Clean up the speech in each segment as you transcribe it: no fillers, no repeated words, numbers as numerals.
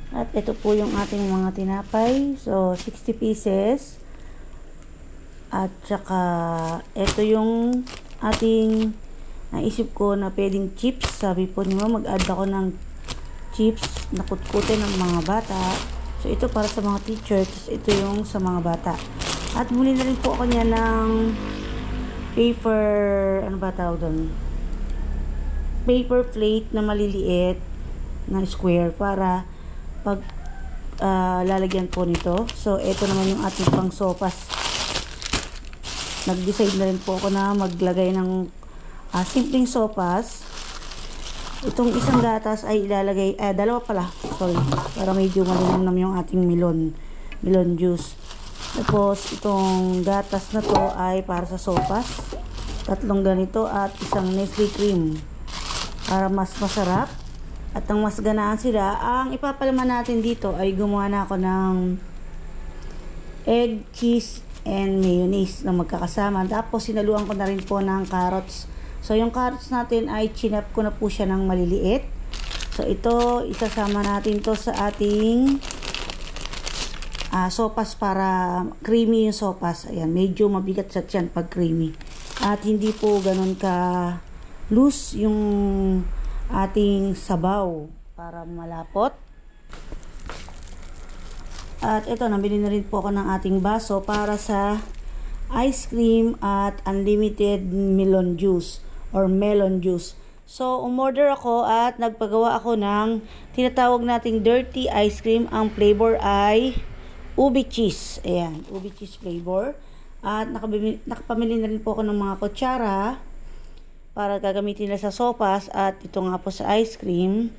At ito po yung ating mga tinapay. So, 60 pieces. At saka, ito yung ating naisip ko na pwedeng chips. Sabi po niyo, mag-add ako ng chips na kutkutin ng mga bata. So, ito para sa mga teachers. Ito yung sa mga bata. At muli na rin po ako niya ng paper, ano ba tawag doon? Paper plate na maliliit na square para pag lalagyan po nito. So, ito naman yung ating pang sopas. Nag-decide na rin po ako na maglagay ng simpleng sopas. Itong isang gatas ay ilalagay, dalawa pala, sorry, para medyo malinamnam yung ating melon juice. Tapos, itong gatas na to ay para sa sopas. 3 ganito at isang Nestle cream para mas masarap. At ang mas ganaan sila, ang ipapalaman natin dito ay gumawa na ako ng egg, cheese, and mayonnaise na magkakasama. Tapos, sinaluan ko na rin po ng carrots. So, yung carrots natin ay chinap ko na po siya ng maliliit. So, ito, isasama natin to sa ating sopas para creamy yung sopas. Ayan, medyo mabigat sa tiyan pag creamy. At hindi po ganun ka loose yung ating sabaw para malapot. At ito, nabili na rin po ako ng ating baso para sa ice cream at unlimited melon juice or melon juice. So, umorder ako at nagpagawa ako ng tinatawag nating dirty ice cream. Ang flavor ay ube cheese. Ayan, ube cheese flavor. At nakapamili na rin po ako ng mga kutsara para gagamitin nila sa sopas at ito nga po sa ice cream.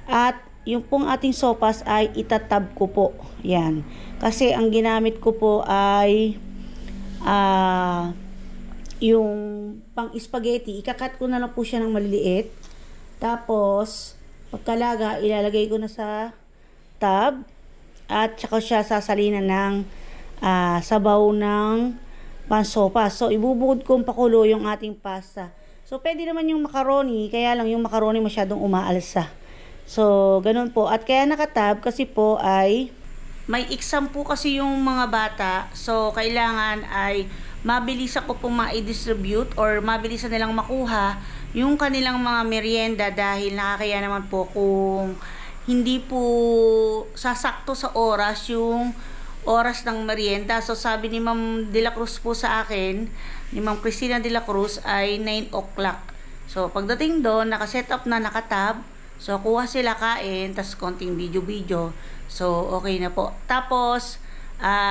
At yung pong ating sopas ay itatab ko po. Yan. Kasi ang ginamit ko po ay yung pang spaghetti. Ikakat ko na lang po siya ng maliliit. Tapos, pagkalaga, ilalagay ko na sa tab. At saka siya sasalinan ng sabaw ng pansopas. So, ibubukod kong pakulo yung ating pasta. So, pwede naman yung macaroni. Kaya lang yung macaroni masyadong umaalsa. So, ganun po. At kaya nakatab kasi po ay may exam po kasi yung mga bata. So, kailangan ay mabilisan ko po ma-distribute or mabilisan nilang makuha yung kanilang mga merienda dahil nakakaya naman po kung hindi po sasakto sa oras yung oras ng merienda. So, sabi ni Ma'am De La Cruz po sa akin, ni Ma'am Cristina De La Cruz ay 9 o'clock. So, pagdating doon, nakaset up na, nakatab. So, kuha sila kain, tas konting video-video. So, okay na po. Tapos,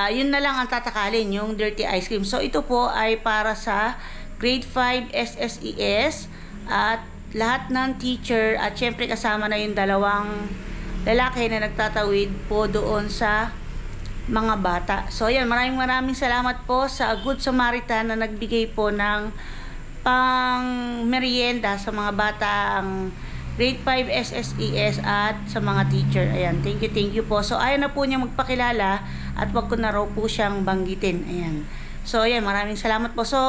yun na lang ang tatakalin, yung dirty ice cream. So, ito po ay para sa grade 5 SSES at lahat ng teacher at syempre kasama na yung dalawang lalaki na nagtatawid po doon sa mga bata. So, ayan, maraming salamat po sa Good Samaritan na nagbigay po ng pang merienda sa mga batang grade 5 SSES at sa mga teacher. Ayan, thank you po. So, ayaw na po niya magpakilala at wag ko na raw po siyang banggitin. Ayan. So, ayan, maraming salamat po. So,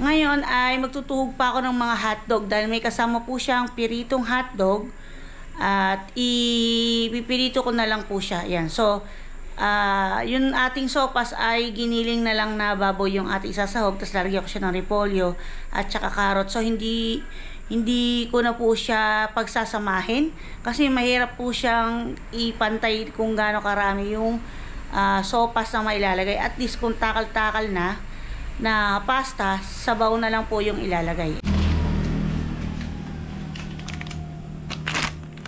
ngayon ay magtutuhog pa ako ng mga hotdog dahil may kasama po siyang piritong hotdog at ipipirito ko na lang po siya. Ayan. So, yung ating sopas ay giniling na lang na baboy yung ating isasahog, tapos lalagyan ko siya ng repolyo at saka carrot. So, hindi ko na po siya pagsasamahin kasi mahirap po siyang ipantay kung gaano karami yung sopas na mailalagay. At least kung takal-takal na pasta, sabaw na lang po yung ilalagay.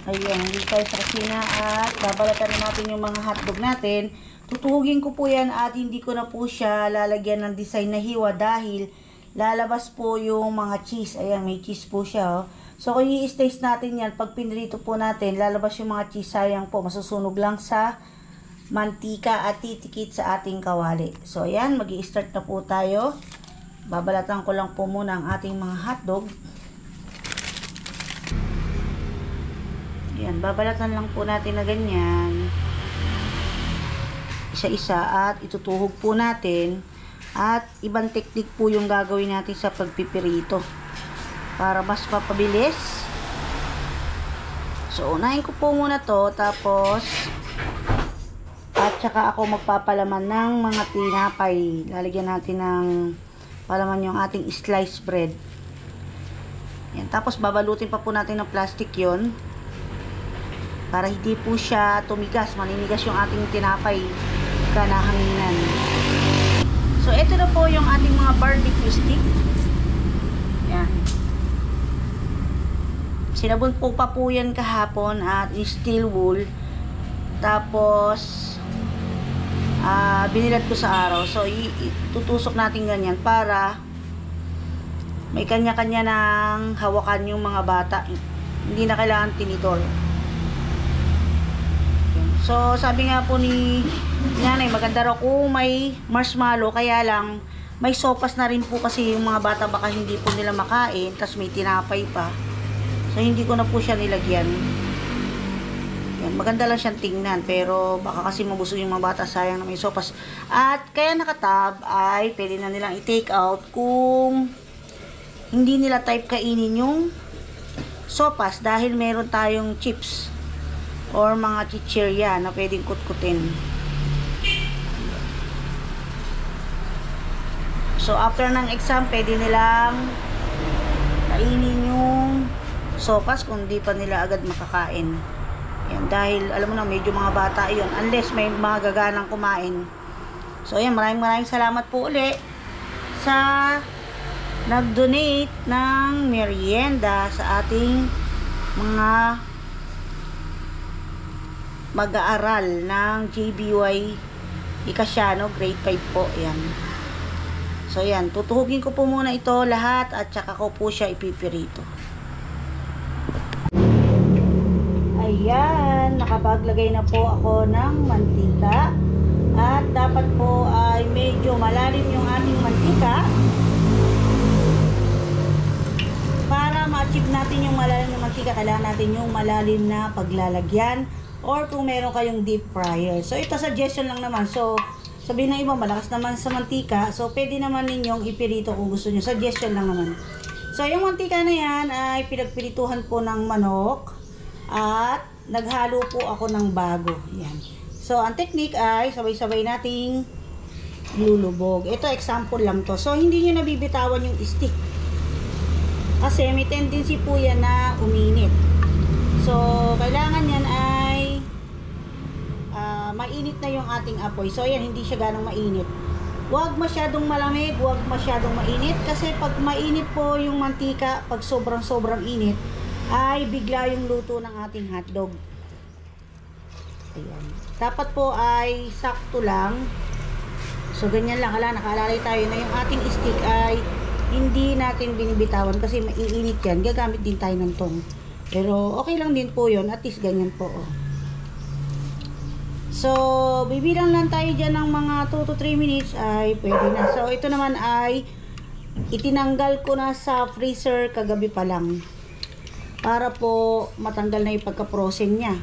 Ayan, hindi tayo sa kusina at babalatan na natin yung mga hotdog natin. Tutuhugin ko po yan at hindi ko na po siya lalagyan ng design na hiwa dahil lalabas po yung mga cheese. Ayan, may cheese po siya. Oh. So, kung i-slice natin yan, pag pinrito po natin, lalabas yung mga cheese. Sayang po, masusunog lang sa mantika at titikit sa ating kawali. So, ayan, mag-i-start na po tayo. Babalatan ko lang po muna ang ating mga hotdog. Ayan, babalatan lang po natin na ganyan. Isa-isa at itutuhog po natin. At ibang teknik po yung gagawin natin sa pagpipirito para mas mapabilis. So, unahin ko po muna to, tapos At saka ako magpapalaman ng mga tinapay. Lalagyan natin ng palaman yung ating sliced bread. Yan. Tapos babalutin pa po natin ng plastic yon para hindi po siya tumigas. Maninigas yung ating tinapay ka nahanginan. So ito na po yung ating mga barbecue stick. Yan. Sinabon po pa po yan kahapon at steel wool. Tapos binilad ko sa araw. So tutusok natin ganyan para may kanya-kanya ng hawakan yung mga bata. Hindi na kailangan tinidor. So sabi nga po ni nanay, maganda raw kung may marshmallow, kaya lang may sopas na rin po kasi yung mga bata baka hindi po nila makain, tas may tinapay pa. So hindi ko na po siya nilagyan. Yan, maganda lang siyang tingnan, pero baka kasi mabusog yung mga bata, sayang na may sopas. At kaya nakatab ay pwede na nilang i-take out kung hindi nila type kainin yung sopas dahil meron tayong chips or mga chichirya na pwedeng kutkutin. So after ng exam, pwede nilang kainin yung sopas kung di pa nila agad makakain. Yan, dahil alam mo na medyo mga bata yon, unless may mga gaganang kumain. So ayan, maraming salamat po uli sa nag-donate ng merienda sa ating mga mag-aaral ng JBY Ikasyano grade 5 po. Ayan. So ayan, tutuhugin ko po muna ito lahat at saka ko po siya ipipirito. Ayan, nakapaglagay na po ako ng mantika. At dapat po ay medyo malalim yung ating mantika. Para ma-achieve natin yung malalim na mantika, kailangan natin yung malalim na paglalagyan. Or kung meron kayong deep fryer. So ito suggestion lang naman. So sabihin ng iba malakas naman sa mantika. So pwede naman ninyong ipirito kung gusto nyo. Suggestion lang naman. So yung mantika na yan ay pinagpirituhan po ng manok. At naghalo po ako ng bago. Yan. So ang technique ay sabay-sabay nating lulubog. Ito example lang to. So hindi nyo nabibitawan yung stick. Kasi may tendency po yan na uminit. So kailangan yan ay mainit na yung ating apoy. So ayan, hindi siya ganong mainit. Huwag masyadong malamig, huwag masyadong mainit. Kasi pag mainit po yung mantika, pag sobrang init, ay bigla yung luto ng ating hotdog. Ayan. Dapat po ay sakto lang. So ganyan lang. Nakalalay tayo na yung ating stick ay hindi natin binibitawan kasi maiinit yan. Gagamit din tayo ng tong. Pero okay lang din po yun. At least ganyan po. Oh. So, bibilang lang tayo dyan ng mga 2 to 3 minutes ay pwede na. So, ito naman ay itinanggal ko na sa freezer kagabi pa lang. Para po matanggal na yung pagka-frozen niya.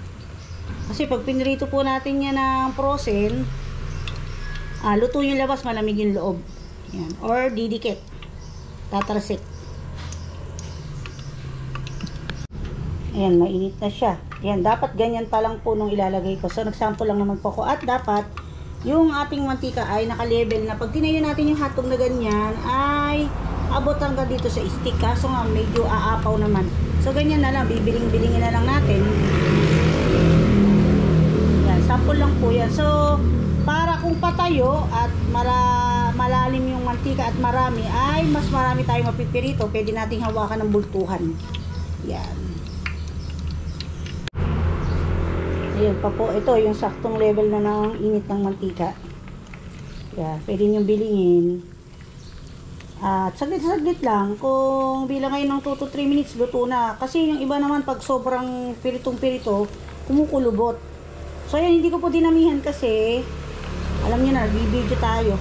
Kasi pag pinirito po natin yan ng frozen, luto yung labas, malamig yung loob. Yan. Or didikit. Tatarasik. Ayan, mainit na siya. Ayan, dapat ganyan pa lang po nung ilalagay ko. So, nagsample lang naman po ako. At dapat, yung ating mantika ay naka-level na. Pag tinayo natin yung hotdog na ganyan, ay abot hanggang dito sa stick. Kaso nga, medyo aapaw naman. So, ganyan na lang. Bibiling-bilingin na lang natin. Ayan, sample lang po yan. So, para kung patayo at malalim yung mantika at marami, ay mas marami tayong mapipirito. Pwede nating hawakan ng bultuhan. Yan. Ayan pa po, ito yung saktong level na ng init ng mantika. Kaya pwede nyo bilingin. At saglit-saglit lang, kung bilang ngayon ng 2 to 3 minutes, luto na. Kasi yung iba naman pag sobrang piritong-pirito, kumukulubot. So ayan, hindi ko po dinamihan kasi, alam nyo na, nagbibideo tayo.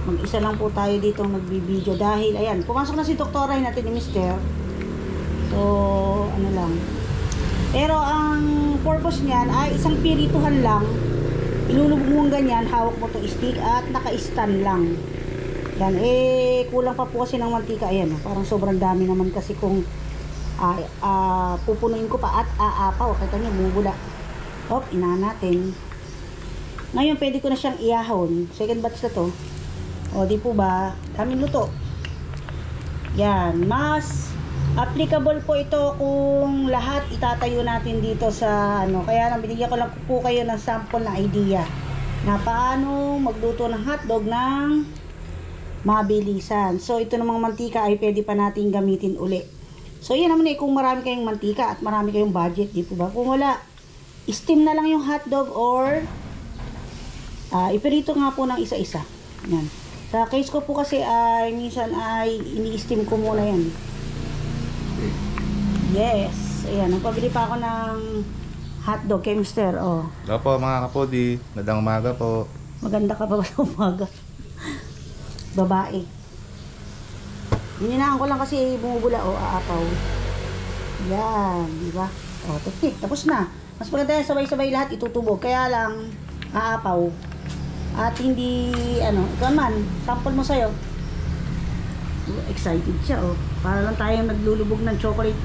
Mag-isa lang po tayo dito nagbibideo. Dahil, ayan, pumasok na si doktora natin ni Mister. So, ano lang. Pero ang purpose niyan ay isang pirituhan lang. Ilulubog mo ganyan, hawak mo to stick at naka-stand lang. Yan, kulang pa po kasi ng mantika. Ayan, parang sobrang dami naman kasi kung pupunuin ko pa at aapaw. Kita nyo, bumubula. Hop, inahan natin. Ngayon, pwede ko na siyang iahon. Second batch na to. O, di po ba? Daming luto. Yan. Mas applicable po ito kung lahat itatayo natin dito sa ano. Kaya lang, binigyan ko lang po kayo ng sample na idea na paano magluto ng hotdog ng mabilisan. So, ito namang mantika ay pwede pa natin gamitin uli. So, yan naman kung marami kayong mantika at marami kayong budget, di po ba? Kung wala, steam na lang yung hotdog or ipirito nga po ng isa-isa. Yan. Sa case ko po kasi ay minsan ay ini-steam ko muna yan. Yes. Ayan, nagpabili pa ako ng hotdog kay Mr. Oh. Hello po mga kapodi. Magandang umaga po. Maganda ka pa ba sa umaga? Babae. Hininaan ko lang kasi bumubula o aapaw. Yan, di ba? O, teknik, tapos na. Mas maganda yan, sabay-sabay lahat itutubog. Kaya lang, aapaw. At hindi, ano, ikaw naman, sample mo sa'yo. Excited siya, oh. Para lang tayong naglulubog ng chocolate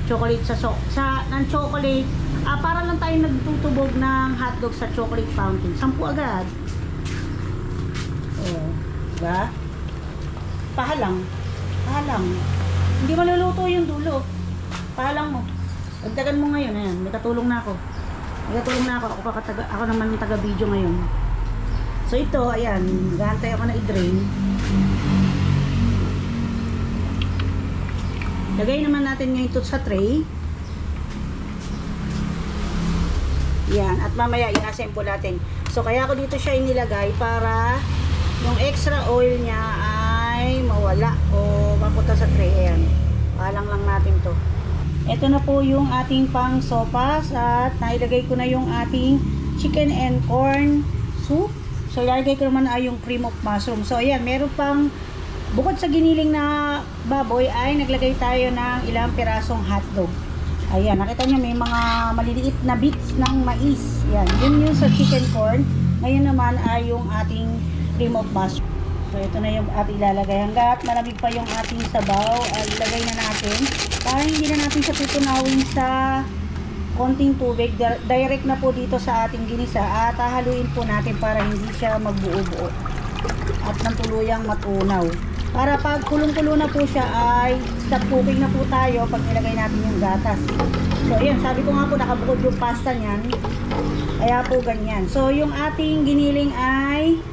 ng chocolate. Para lang tayong nagtutubog ng hotdog sa chocolate fountain. 10 agad. Oh, diba? Pahalang. Hindi maluluto yung dulo. Pahalang mo. Dagdagan mo ngayon, ayan. May katulong na ako. Ako naman yung taga-video ngayon. So ito, ayan. Gantay ako na i-drain. Lagay naman natin ngayon ito sa tray. Yan. At mamaya i-assemble natin. So kaya ako dito siya inilagay para yung extra oil niya ay mawala o mapunta sa tray. Ayan. Palang lang natin to. Ito na po yung ating pang sopas at nailagay ko na yung ating chicken and corn soup. So ilalagay ko naman ay yung cream of mushroom. So ayan, meron pang bukod sa giniling na baboy ay naglagay tayo ng ilang pirasong hotdog. Ayan, nakita nyo may mga maliliit na bits ng mais. Yan, yun yung sa chicken corn. Ngayon naman ay yung ating cream of mushroom. So ito na yung ating ilalagay. Hanggat malamig pa yung ating sabaw, ay ilagay na natin. Para hindi na natin siya tutunawin sa konting tubig. Direct na po dito sa ating ginisa. At hahaluin po natin para hindi siya magbuo-buo. At ng tuluyang matunaw. Para pag kulong-kulo na po siya ay stop cooking na po tayo pag nilagay natin yung gatas. So ayan, sabi ko nga po nakabukod yung pasta niyan. Kaya po ganyan. So yung ating giniling ay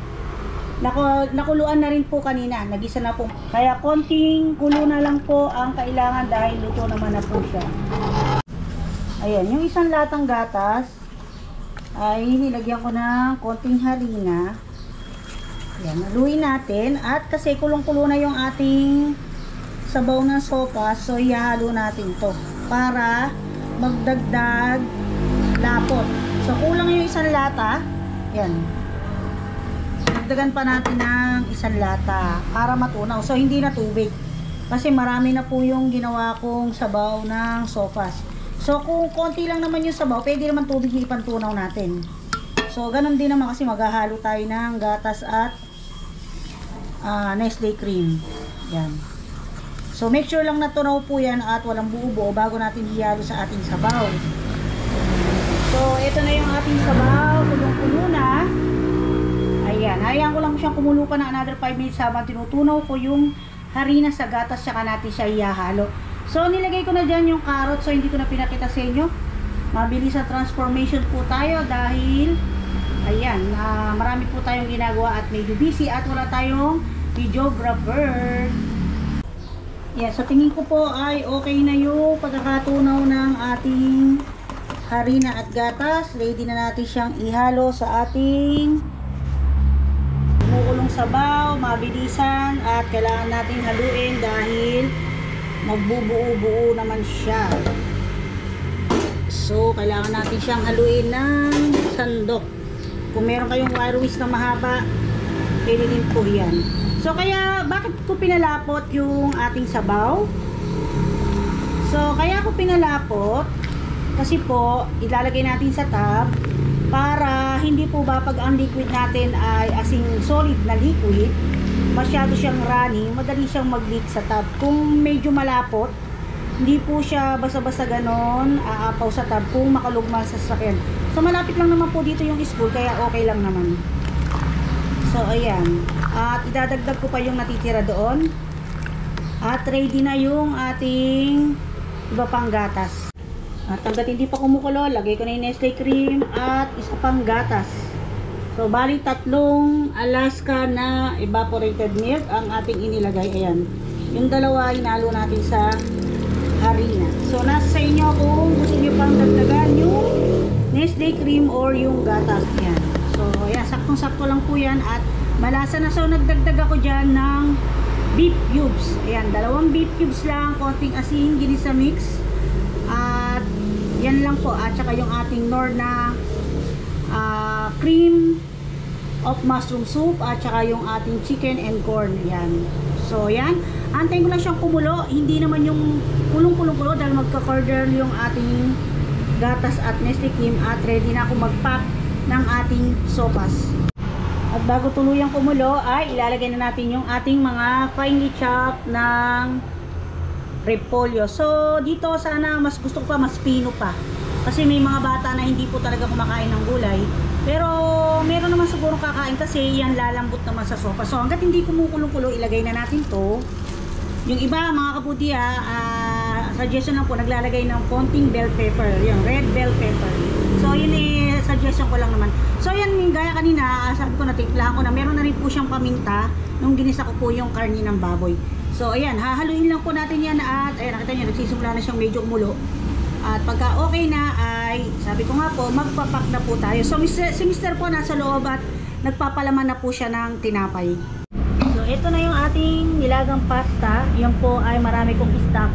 nakuluan na rin po kanina. Nagisa na po. Kaya konting kulo na lang po ang kailangan dahil luto naman na po siya. Ayan, yung isang latang gatas ay nilagyan ko ng konting harina. Ayan, haluin natin. At kasi kulong-kulo na yung ating sabaw ng sopas, so ihalo natin to para magdagdag lapot. So kulang yung isang lata. Ayan. Dagdagan pa natin ng isang lata para matunaw. So hindi na tubig. Kasi marami na po yung ginawa kong sabaw ng sopas. So kung konti lang naman yung sabaw, pwede naman tubig yung ipantunaw natin. So ganun din naman kasi maghahalo tayo ng gatas at Nestle cream. Yan. So make sure lang na tunaw po yan at walang buo-buo bago natin ihalo sa ating sabaw. So ito na yung ating sabaw. Kulong-kulo na. Ayan. Hayaan ko lang siyang kumulo pa ng another 5 minutes habang tinutunaw ko yung harina sa gatas saka natin siya ihalo. So nilagay ko na dyan yung carrot. So hindi ko na pinakita sa inyo. Mabilis sa transformation po tayo dahil ayan, marami po tayong ginagawa at medyo busy at wala tayong videographer. Yeah, so tingin ko po ay okay na yung pagkakatunaw ng ating harina at gatas. Ready na natin siyang ihalo sa ating kumukulong sabaw, mabilisan at kailangan natin haluin dahil magbubuo-buo naman siya. So kailangan natin siyang haluin ng sandok. Kung meron kayong wire whisk na mahaba, pwede din po yan. So kaya bakit ko pinalapot yung ating sabaw? So kaya ko pinalapot kasi po ilalagay natin sa tub para hindi po ba pag ang liquid natin ay asing solid na liquid, masyado siyang running, madali siyang mag-leak sa tub. Kung medyo malapot, Hindi po siya basta-basta ganon aapaw sa tub kung makalugma sa sasakyan. So malapit lang naman po dito yung school, kaya okay lang naman. So ayan, at idadagdag ko pa yung natitira doon. At ready na yung ating iba pang gatas. At hanggat hindi pa kumukulo, lagay ko na yung Nestle cream at isa pang gatas. So bali 3 Alaska na evaporated milk ang ating inilagay. Ayan, yung dalawa hinalo natin sa harina. So nasa sa inyo kung gusto nyo pang dagdagan yung Nestle cream or yung gatas. Ayan, so ayan, saktong-sakto lang po yan at malasa na. So nagdagdag ako dyan ng beef cubes. Ayan, 2 beef cubes lang, konting asin, ginisa mix. At yan lang po. At saka yung ating Knorr na cream of mushroom soup. At saka yung ating chicken and corn. Yan. So yan, antayin ko lang siyang kumulo. Hindi naman yung pulong-pulong-pulo dahil magka-curdle yung ating gatas at Nestle cream. At ready na ako mag-pack ng ating sopas. At bago tuluyang kumulo ay ilalagay na natin yung ating mga finely chopped ng repolyo. So dito sana mas gusto ko pa mas pino pa. Kasi may mga bata na hindi po talaga kumakain ng gulay. Pero meron naman siguro kakain kasi yan lalambot naman sa sopa. So hanggat hindi kumukulo-kulo, ilagay na natin to. Yung iba mga kaputi suggestion lang po, naglalagay ng konting bell pepper. Yung red bell pepper. So yun suggestion ko lang naman. So yan, gaya kanina, sabi ko natiklaan ko na meron na rin po siyang paminta nung ginisa ko po yung karni ng baboy. So ayan, hahaluin lang po natin yan at ayan, nakita nyo, nagsisimula na siyang medyo umulo. At pagka okay na ay, sabi ko nga po, magpapak na po tayo. So si Mr. po nasa loob at nagpapalaman na po siya ng tinapay. So ito na yung ating nilagang pasta. Yan po ay marami kong stock.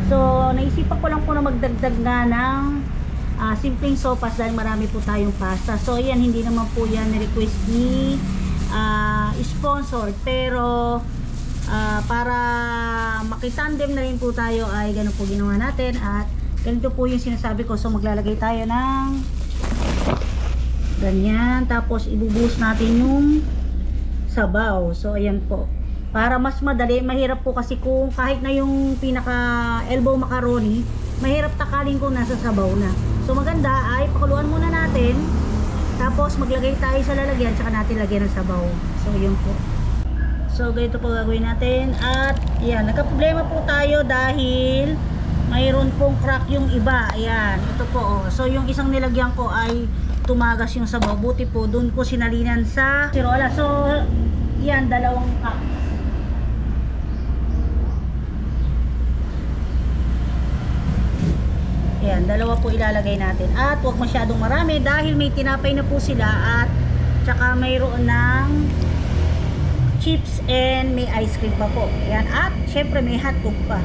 So naisipan ko lang po na magdagdag nga ng simpleng sopas dahil marami po tayong pasta. So yan, hindi naman po yan request ni sponsor. Pero para makitandem na rin po tayo ay ganun po ginawa natin at ganito po yung sinasabi ko. So maglalagay tayo ng ganyan, tapos ibubuhos natin yung sabaw. So ayan po, para mas madali. Mahirap po kasi kung kahit na yung pinaka elbow macaroni, mahirap takalin kung nasa sabaw na. So maganda ay pakuluan muna natin, tapos maglagay tayo sa lalagyan, saka natin lagyan ng sabaw. So yun po. So ganito po gagawin natin. At yan, nagka-problema po tayo dahil mayroon pong crack yung iba. Ayan, ito po oh. So yung isang nilagyan ko ay tumagas yung sabaw. Buti po dun ko sinalinan sa sirola. So yan, 2 cup. Ayan, 2 po ilalagay natin. At huwag masyadong marami dahil may tinapay na po sila at tsaka mayroon ng chips and may ice cream pa po. Ayan, at syempre may hotdog pa.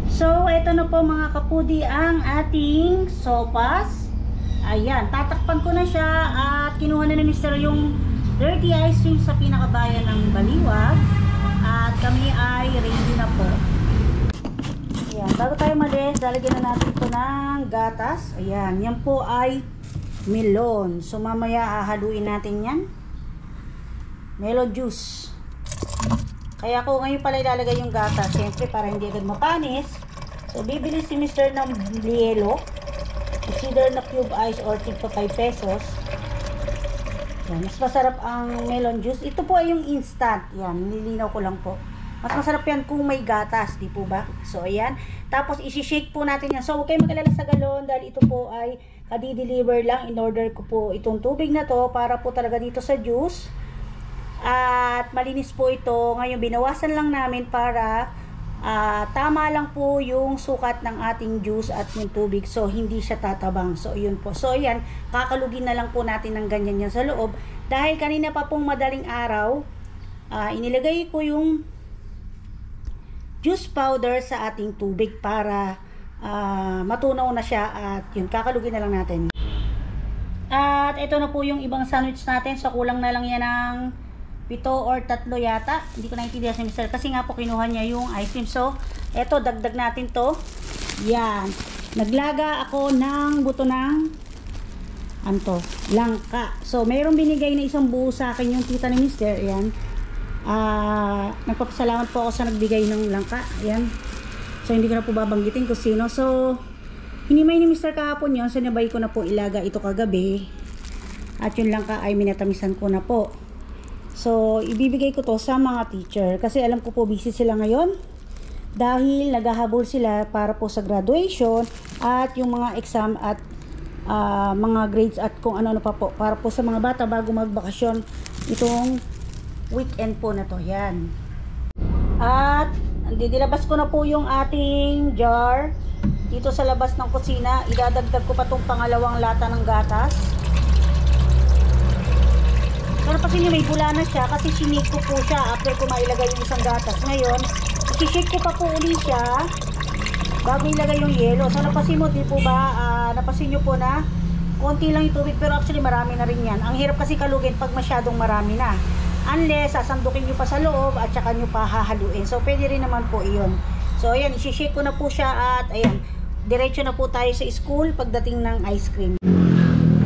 So ito na po mga kapudi ang ating sopas. Ayan, tatakpan ko na siya at kinuha na ni Mr. yung dirty ice cream sa pinakabayan ng Baliwag. At kami ay ready na po. Ayan, bago tayo malis, lalagyan na natin ito ng gatas. Ayan, yan po ay melon. So mamaya hahaluin natin yan. Melon juice. Kaya ako ngayon pala ilalagay yung gatas, siyempre para hindi agad mapanis. So bibili si Mr. ng lielo. It's either na cube ice or tig pa 5 pesos. Yan, mas masarap ang melon juice. Ito po ay yung instant. Yan, nilinaw ko lang po. Mas masarap yan kung may gatas, di po ba? So ayan, tapos isi-shake po natin yan. So huwag kayong mag-alala sa galon dahil ito po ay kadi-deliver lang. In-order ko po itong tubig na to para po talaga dito sa juice. At malinis po ito. Ngayon binawasan lang namin para tama lang po yung sukat ng ating juice at yung tubig. So hindi siya tatabang. So yun po. So ayan, kakalugin na lang po natin ng ganyan yan sa loob. Dahil kanina pa pong madaling araw, inilagay ko yung juice powder sa ating tubig para matunaw na siya. At yun, kakalugin na lang natin. At ito na po yung ibang sandwich natin. So kulang na lang yan ng 7 or 3 yata. Hindi ko naintindihan si Mr. kasi nga po kinuha niya yung ice cream. So, eto, dagdag natin to. Yan. Naglaga ako ng buto ng langka. So, mayroong binigay na isang buo sa akin yung tita ni Mr. Yan. Nagpapasalamat po ako sa nagbigay ng langka. Yan. So hindi ko na po babanggitin kung sino. So hinimay ni Mr. kahapon yun. So nabay ko na po ilaga ito kagabi. At yun lang ka ay minatamisan ko na po. So ibibigay ko to sa mga teacher. Kasi alam ko po busy sila ngayon. Dahil naghahabol sila para po sa graduation. At yung mga exam at mga grades at kung ano-ano pa po. Para po sa mga bata bago magbakasyon. Itong weekend po na to. Yan. At dilabas ko na po yung ating jar dito sa labas ng kusina. Idadagdag ko pa tong pangalawang lata ng gatas. Pero kasi may bula na siya kasi sinake ko po siya after ko mailagay yung isang gatas. Ngayon, isishake ko pa po uli siya bago ilagay yung yelo. So napasin mo, di po ba? Napasin nyo po na konti lang yung tubig pero actually marami na rin yan. Ang hirap kasi kalugin pag masyadong marami na. Unless sasandukin nyo pa sa loob at saka nyo pa hahaluin. So pwede rin naman po iyon. So ayan, isishake ko na po siya at ayan, diretso na po tayo sa school pagdating ng ice cream.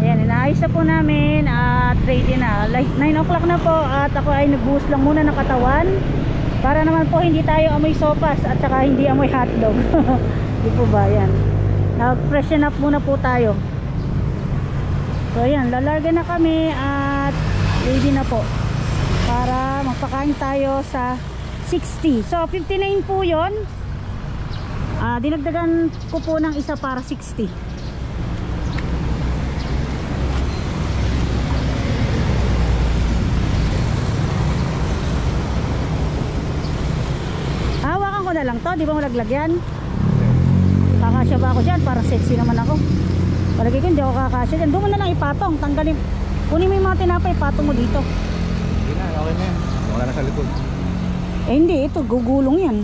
Ayan, inaayos na po namin at ready na. Like 9 o'clock na po at ako ay nagbuhos lang muna ng katawan. Para naman po hindi tayo amoy sopas at saka hindi amoy hotdog. Di po ba yan? Nag-freshen up muna po tayo. So ayan, lalarga na kami at ready na po. Para magpakain tayo sa 60. So 59 po yun. Dinagdagan ko po ng isa para 60. Hawakan ko na lang to. Di ba malaglag yan? Kakasya ba ako dyan? Para sexy naman ako. Palagi ko hindi ako kakasya dyan. Doon mo na lang ipatong. Tanggalin. Kunin mo yung mga tinapay. Ipatong mo dito. Hindi na, okay na yan. Wala na sa likod. Eh hindi, ito gugulong yan.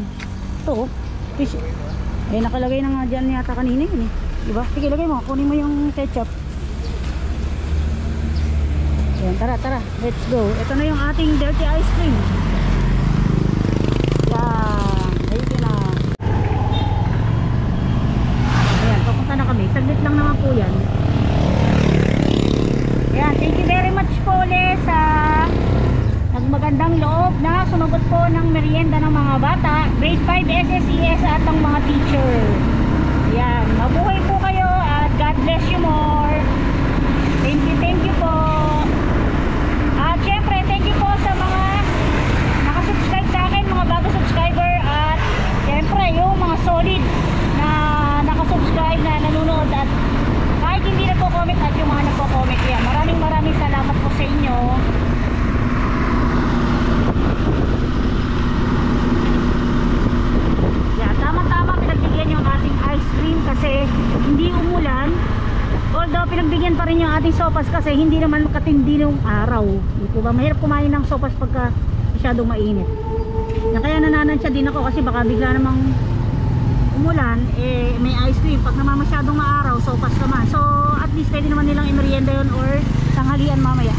Ito, fish. Eh nakalagay na nga dyan yata kanina yun eh. Diba? Sige, lagay mo, kunin mo yung ketchup. Yan, tara, let's go. Ito na yung ating dirty ice cream. Yan, ready na. Ayan, papunta na kami. Saglit lang naman po yan. Ayan, thank you very much po ulit sa magandang loob na sumagot po ng merienda ng mga bata, grade 5 SSES at ang mga teacher. Ayan, mabuhay po kayo at God bless you more. Thank you po. At syempre, thank you po sa mga nakasubscribe sa akin, mga bago subscriber at syempre yung mga solid na nakasubscribe na nanonood at kahit hindi na po comment at yung mga nagpo-comment yan. Maraming salamat po sa inyo. Kasi hindi umulan, although pinagbigyan pa rin yung ating sopas kasi hindi naman makatindi ng araw. Di ba? Mahirap kumain ng sopas pagka masyadong mainit. Kaya nananansya din ako kasi baka bigla namang umulan, eh may ice cream. Pag naman masyadong maaraw, sopas naman. So at least pwede naman nilang imerienda yun or tanghalian mamaya.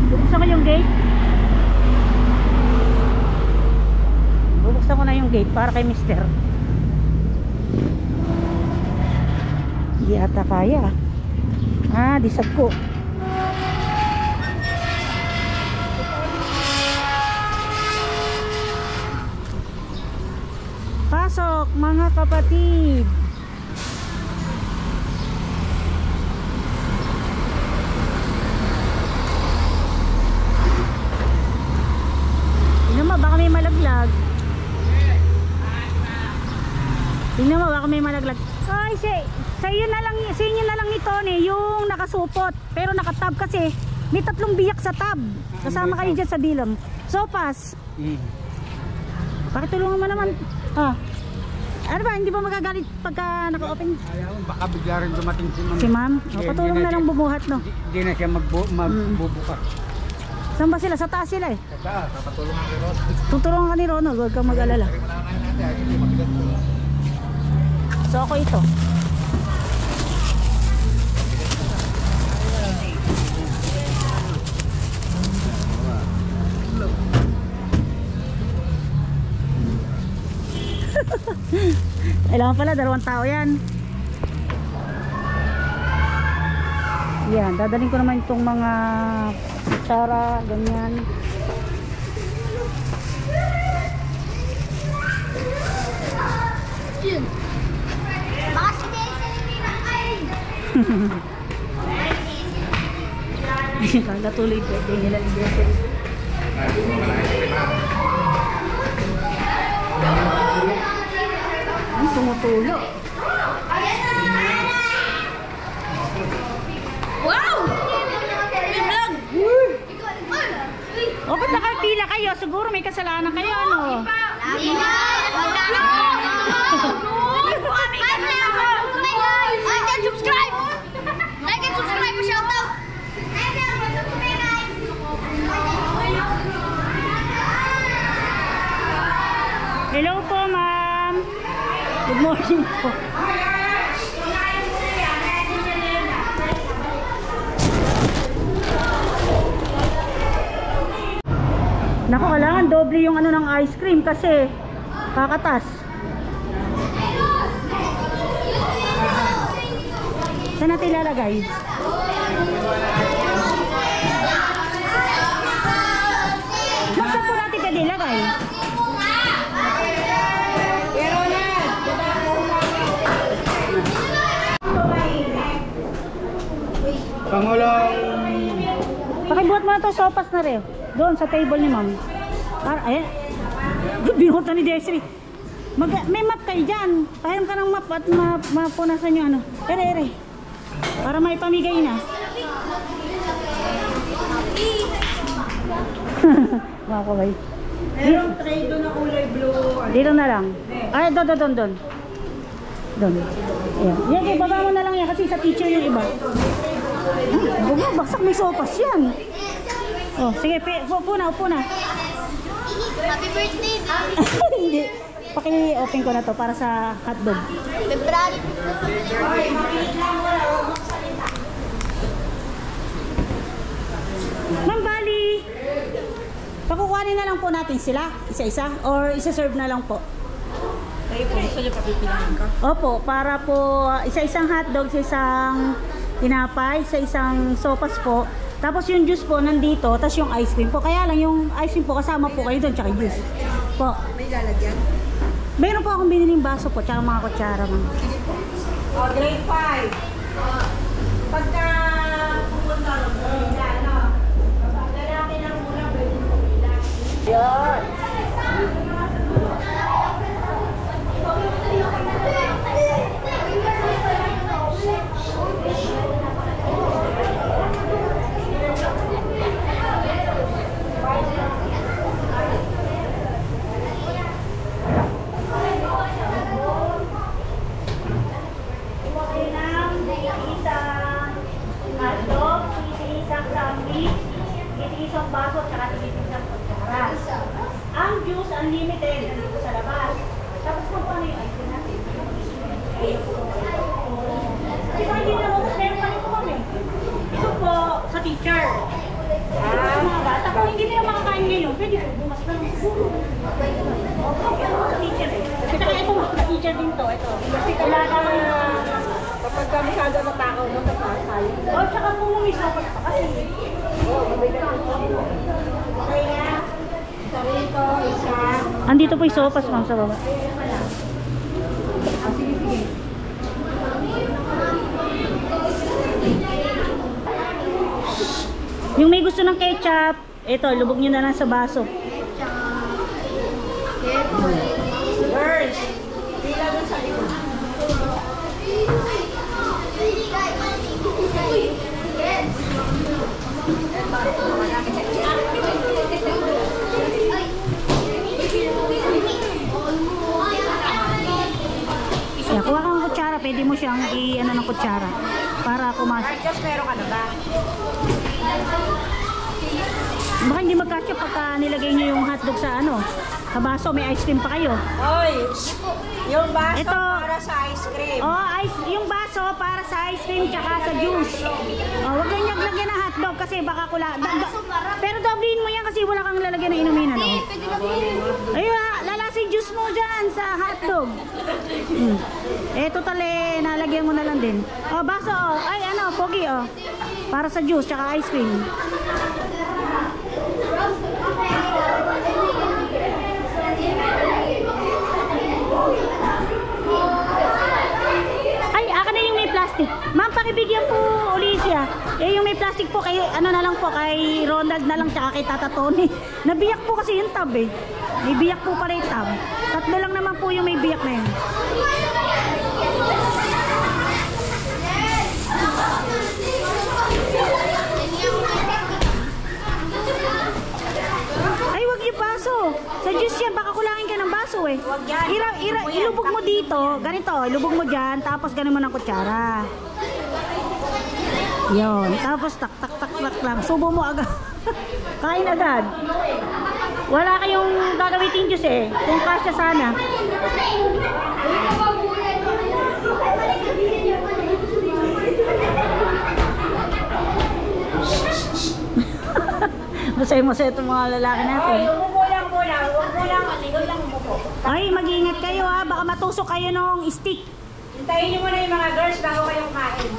Bubuksan ko yung gate. Bubuksan ko na yung gate para kay mister. Hindi ata kaya. Disag ko. Pasok mga kapatid. Tingnan mo, baka may malaglag. Tingnan mo, baka may malaglag. Ay, sa inyo na lang ni Tony yung nakasupot. Pero nakatab kasi may 3 biyak sa tab. Kasama kayo dyan sa dilam. Sopas. Pakitulungan mo naman. Ano ba, hindi ba magagalit pagka naka-open? Ayaw, baka bigla rin dumating si ma'am. Si ma'am? Patulong na lang bumuhat, no? Hindi na siya magbubukas. Saan ba sila? Sa taas sila eh. Sa taas, papatulungan ni Ron. Tutulungan ka ni Ronald, huwag kang mag-alala. So ako ito. Kailangan pala 2 tao yan. Yan, dadaling ko naman itong mga kutsara, ganyan. yun. Baka si Daisy hindi na kain. Kala tuloy birthday nila ni Jesse. Ang tumutulo. Wow! Pinag! O, ba't nakapila kayo? Siguro may kasalanan kayo, ano? Subscribe! Like and subscribe! Shout out! Hello po, ma'am. Good morning po. Naku, kailangan doble yung ano ng ice cream kasi kakatas. Saan natin ilalagay? Saan po natin pwede ilagay? Pangulong. Pakibuhat mo na ito, sopas na rin. Doon sa table ni ma'am. Ayan. Binuhat na ni Desiree. May map kayo dyan. Pahiram ka ng map at mapunasan nyo ano. Ere. Para may pamigay na. Mga kabay. Merong tray doon na kulay blue. Dito na lang. Ay, doon. Doon. Ayan. Yan, ibaba mo na lang yan kasi sa teacher yung iba. Baksak may sopas yan. Oh, sige, upo na. Happy birthday! Hindi. Paki-open ko na to para sa hotdog. February. Ma'am Bali, pakukuhanin na lang po natin sila, isa-isa, or isa-serve na lang po? Kayo po, gusto niyo papipilahin ka? Opo, para po isa-isang hotdog, isa-isang tinapay, isa-isang sopas po. Tapos yung juice po nandito, tapos yung ice cream po. Kaya lang yung ice cream po kasama po kayo doon, tsaka juice po. May lalagyan? Meron po akong biniling baso po, tsaka mga kutsara ma'am. Oh, grade 5. Pagka pupunta rin, lalaki lang muna, pwede mo bilang. Yan. Isang baso at saka isang kutsara. Ang juice unlimited dito sa labas. Tapos kung ano yung ice cream natin. Kasi sa hindi na mo, meron pa rin po kami. Ito po sa teacher. Mga bata, kung hindi nila makakain ngayon, pwede po bumas na lang siguro. Ito sa teacher eh. Kasi kaya ito sa teacher din to. Ito. Kasi kailangan Kapag ka masyado na tao, no, kapasay. o, tsaka po mumisok pa kasi. Sarito, isa. Andito po yung sopas ma'am sa baba. Sige. Yung may gusto ng ketchup, ito, lubog nyo na lang sa baso. Girls, pila dun sa likod. Kaya kuha kang kutsara, pwede mo siyang i-ano ng kutsara para kumasok. Just meron ka na ba? Baka hindi magkasya pagka nilagay nyo yung hotdog sa ano, sa baso, may ice cream pa kayo. Oy, yung baso Ito. para sa ice cream. Yung baso para sa ice cream tsaka sa juice. Huwag lang niyang lagyan ng hotdog kasi baka pero doblein mo yan kasi wala kang lalagyan ng inumin, ano? Ayun, lalasin juice mo dyan sa hotdog. Total nalagyan mo na lang din. Baso, ay ano, pogi, para sa juice tsaka ice cream. plastic. Ma'am, pakibigyan po uli siya. Eh, yung may plastic po, kay, ano na lang po, kay Ronald na lang, tsaka kay Tata Tony. Nabiyak po kasi yung tab eh. May biyak po pala yung tab. Tatlo lang naman po yung may biyak na yun. Ay, wag yung baso. Sa juice yan, baka kulangin ka ng baso eh. Ilubog mo dito. Ganito, ilubog mo dyan, tapos ganin mo ng kutsara. Yun. Tapos tak lang. Subo mo agad. Kain agad. Wala kayong gagamitin juice eh. Kung kasya sana. Masaya-masaya itong mga lalaki natin. Umulang. Likod lang umupo. Ay, mag-iingat kayo ha. Baka matusok kayo ng stick. Hintayin niyo muna yung mga girls bago kayong kain.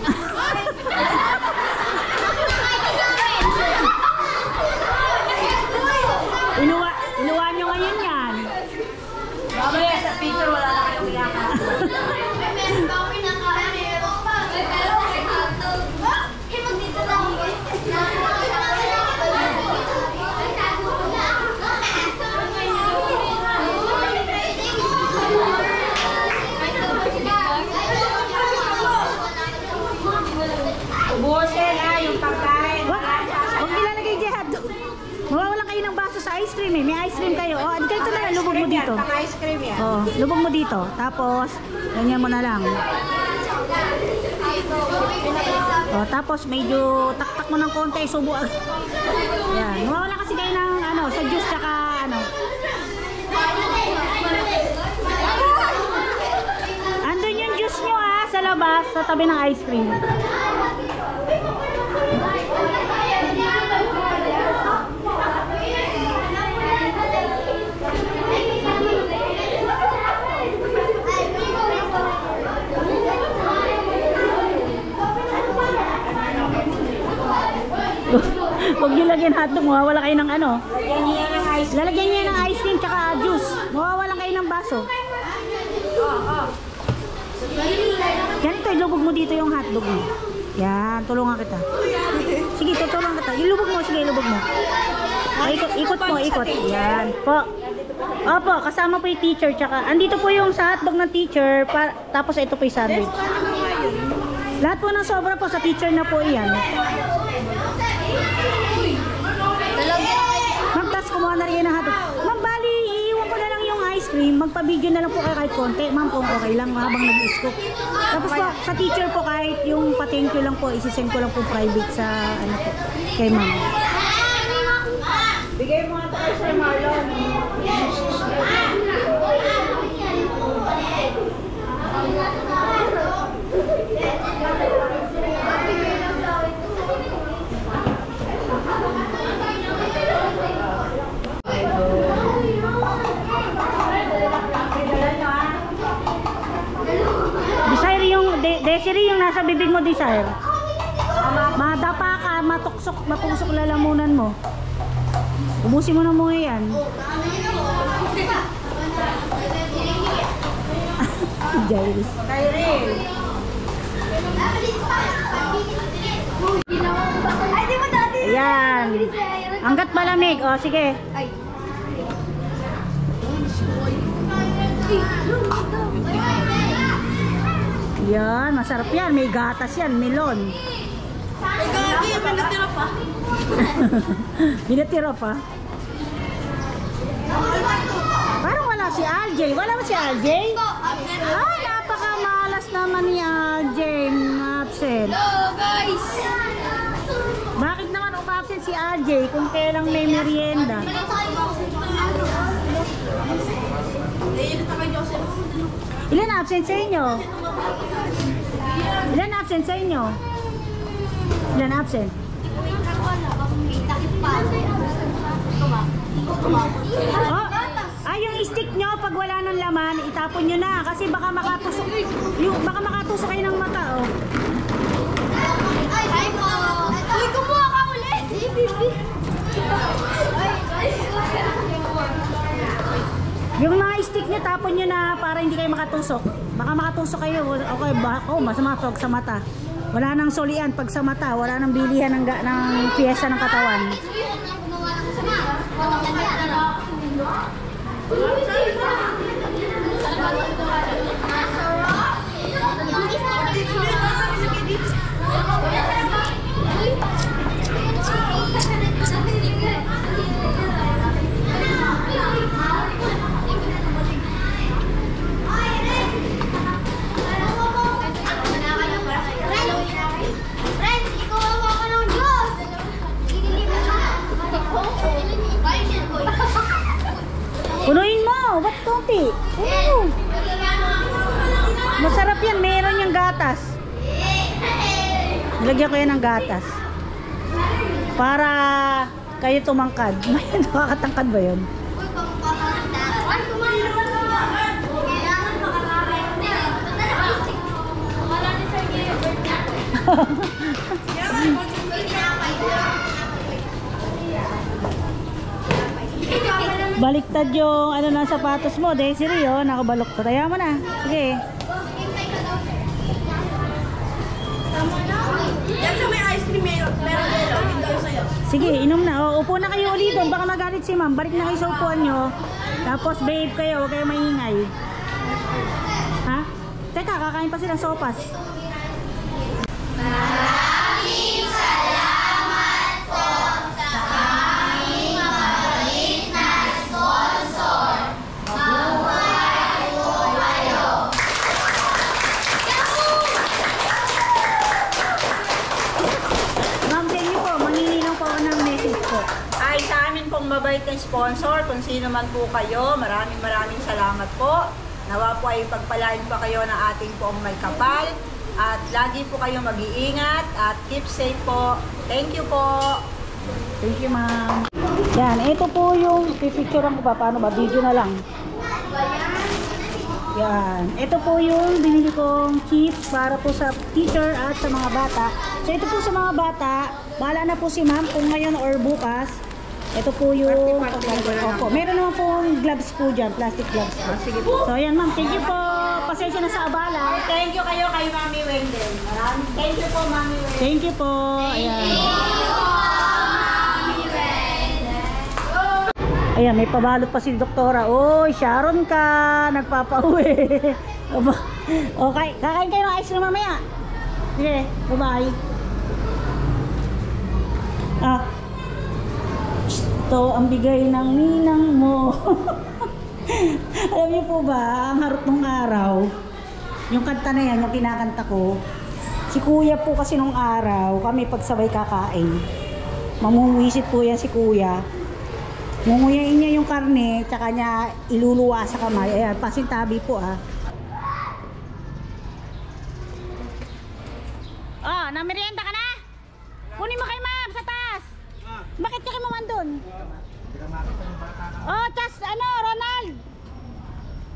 Inuwan nyo ngayon yan. Mamaya sa picture wala na kayong iyakan. Ubusin ha, yung pagkain. Huwag nilalagay dyan. Mawawalan kayo ng baso sa ice cream eh. May ice cream kayo. O, ganito na lang. Lubog mo dito. Pang-ice cream yan. O, lubog mo dito. Tapos, ganyan mo na lang. O, tapos medyo taktak mo ng konti. Subo. Yan. Mawawalan kasi kayo ng ano, sa juice tsaka ano. Andun yung juice nyo ha, sa labas, sa tabi ng ice cream. Huwag nyo lagyan hotdog, mawawala kayo ng ano. Lalagyan niya ng ice cream tsaka juice. Mawawala kayo ng baso. Ganito, ilubog mo dito yung hotdog mo. Yan, tulungan kita. Sige, tutulungan kita. Ilubog mo, sige, ilubog mo. Ikot mo, ikot. Yan, po. Opo, kasama po yung teacher tsaka, andito po yung sa hotdog ng teacher, tapos ito po yung sandwich. Lahat po ng sobra po sa teacher na po yan. Ma'am, tas kumuha na rin ng hotdog. Ma'am, bali, iiwan ko na lang yung ice cream. Magpa-video na lang po kayo kahit konti. Ma'am, kung okay lang habang nag-scoop. Tapos po, sa teacher po kahit yung pa-thank you lang po, isisend ko lang po private sa ano po, kay ma'am. Bigay mo nga ito kay Sir Marlon. Desire yung, Desiree yung nasa bibig mo, Desire. Madapa ka, matusok lalamunan mo. Ubusin mo na muna yan. Jairis. Ayan. Hanggat malamig. O, sige. Yan, masarap yan. May gatas yan, melon. Ay, gagi, may natira pa. Binatira pa. Parang wala si Aljay. Wala ba si Aljay? Ay, napakamalas naman ni Aljay. Absent. Hello, guys. Bakit naman umabsent si Aljay kung kailang may merienda? Ilan absent sa inyo? Ilan absent sa inyo? Ilan absent? Oh, yung stick nyo pag wala ng laman, itapon nyo na kasi baka makatusok kayo ng mata, oh. Ay po! Uy, kumuha ka ulit! Yung mga stick nyo itapon nyo na para hindi kayo makatusok. Baka makatusok kayo. Okay, masama pag sa mata. Wala nang solian pag sa mata. Wala nang bilihan ng piyesa ng katawan. Punuin mo! Ba't konti? Puno! Masarap yan. Meron yung gatas. Nilagyan ko yan ng gatas. Para kayo tumangkad. Nakakatangkad ba yun? Baliktad yung ano na sapatos mo, Desiree, oh, nakabalok to. Taya mo na. Sige. Yan sa may ice cream, meron yellow. Yung daw sa'yo. Sige, inom na. O, upo na kayo ulit doon. Baka magalit si ma'am. Balik na kayo sa upuan nyo. Tapos babe kayo, huwag kayo maingay. Ha? Teka, kakain pa silang sopas. Maraming salamat po sa aming mabait na sponsor. Mabuhay po kayo! Ma'am, thank you po. Mangininaw po ako ng message po. Ay, sa amin pong mabait na sponsor, kung sino man po kayo, maraming salamat po. Nawa po ay pagpalain pa kayo ng ating pong may kapal. At lagi po kayo mag-iingat at keep safe po. Thank you po. Thank you, ma'am. Yan, ito po yung pipicturean ko pa. Paano ba? Video na lang. Yan. Ito po yung binili kong chips para po sa teacher at sa mga bata. So, ito po sa mga bata. Bahala na po si ma'am kung ngayon or bukas. Ito po yung... Opo. Meron naman pong gloves po dyan. Plastic gloves po. Sige po. So, yan ma'am. Thank you po. Pasensya na sa abala. Thank you kayo kay Mami Wendell. Thank you po, Mami Wendell. Thank you po. Ayan. Ayan, may pabalot pa si Doktora. Oy, Sharon ka. Nagpapauwi. Okay, kakain kayo ng ice cream mamaya. Sige, bye-bye. Ito ang bigay ng ninang mo. Alam niyo po ba, ang harot ng araw, yung kanta na yan, yung kinakanta ko, si kuya po kasi nung araw, kami pagsabay kakain. Mamumuwisit po yan si kuya. Munguyain niya yung karne, tsaka niya iluluwa sa kamay. Ayan, pasintabi po ah. Oh, namerienda ka na? Kunin mo kay ma'am sa taas. Bakit ka mo man doon? Oh, tas ano, Ronald.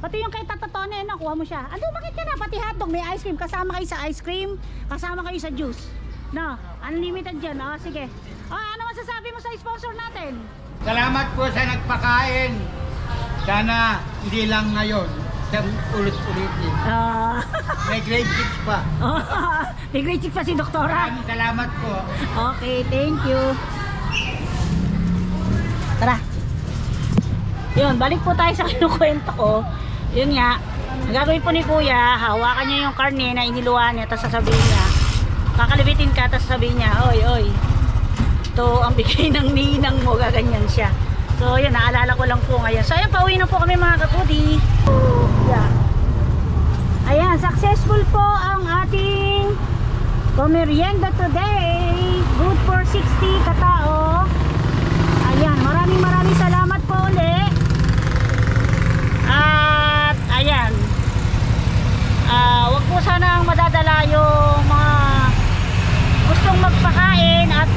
Pati yung kay Tata Tony, kuha mo siya. Ando, bakit ka na? Pati hotdog, may ice cream. Kasama kayo sa ice cream, kasama kayo sa juice. No, unlimited dyan. Oh, sige. Oh, ano masasabi mo sa sponsor natin? Salamat po sa nagpakain. Sana hindi lang ngayon. Ulit-ulitin. May grade 6 pa. May grade 6 pa si Doktora. Maraming salamat po. Okay, thank you. Tara. Yun, balik po tayo sa kinukwento ko. Yun nga, ang gagawin po ni Kuya, hawakan niya yung karne na iniluwa niya, tapos sasabihin niya, kakalibitin ka, tapos sasabihin niya, oy, oy, ito ang bigay ng ninang mo, gaganyan siya. So, yun, naalala ko lang po ngayon. So, ayan, pauwi na po kami mga kapudi. Yeah. Ayan, successful po ang ating pamerienda today. Good for 60 katao. Ayan, maraming salamat po ulit. At ayan, wag po sanang madadala yung mga gustong magpakain at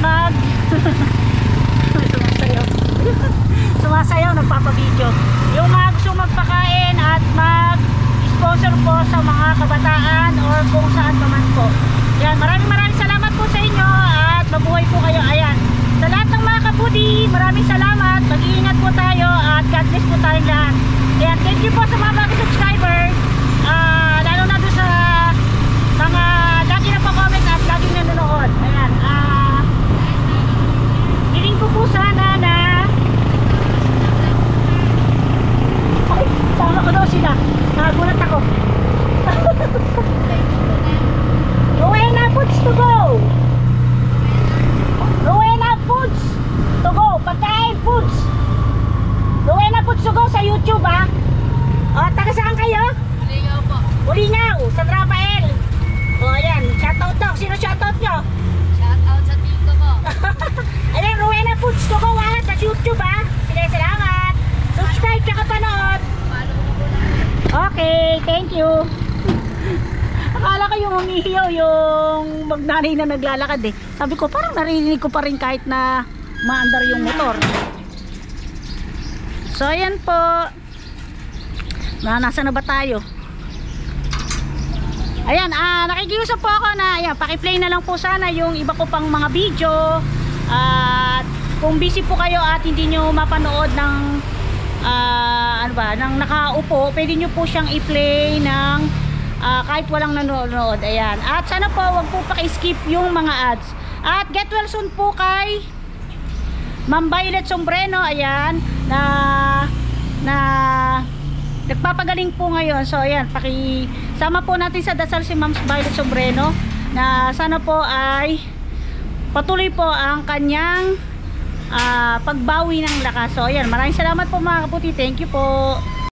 sumasayaw, nagpapabideo. Yung mga gustong magpakain at mag-sponsor po sa mga kabataan or kung saan pa man po. Ayan, maraming salamat po sa inyo at mabuhay po kayo. Ayan, sa lahat ng mga kapudi, maraming salamat. Mag-iingat po tayo at God bless po tayong lahat. Ayan, thank you po sa mga bagong subscribers. Lalo na doon sa mga lagi na pa-comment at lagi nanonood. Ayan, hiling ko po sana na ay, sama ko daw sila. Nagulat ako. Rowena Foods to go! Rowena Foods to go! Pagkain Foods! Rowena Foods to go sa YouTube ha! O, taga saan kayo? Ulingaw po. Ulingaw, San Rafael. O, ayan, shoutout daw. Sino shoutout nyo? Shout out sa team ko po. Ayan, Rowena Foods to go ha, sa YouTube ha. Sige, salamat. Subscribe ka panood. Okay, thank you. Akala ko yung humihiyaw yung magnanay na naglalakad eh. Sabi ko, parang narinig ko pa rin kahit na maandar yung motor. So, ayan po. Nasa na ba tayo? Ayan, nakikiusap po ako na ayan, paki-play na lang po sana yung iba ko pang mga video. At kung busy po kayo at hindi nyo mapanood ng ng nakaupo, pwede nyo po siyang i-play ng kahit walang nanonood. Ayan. At sana po wag po paki-skip yung mga ads. At get well soon po kay Ma'am Violet Sombreno. Ayan, na nagpapagaling po ngayon. So ayan, pakisama po natin sa dasal si Ma'am Violet Sombreno na sana po ay patuloy po ang kanyang pagbawi ng lakas. So ayan, maraming salamat po mga kaputi. Thank you po.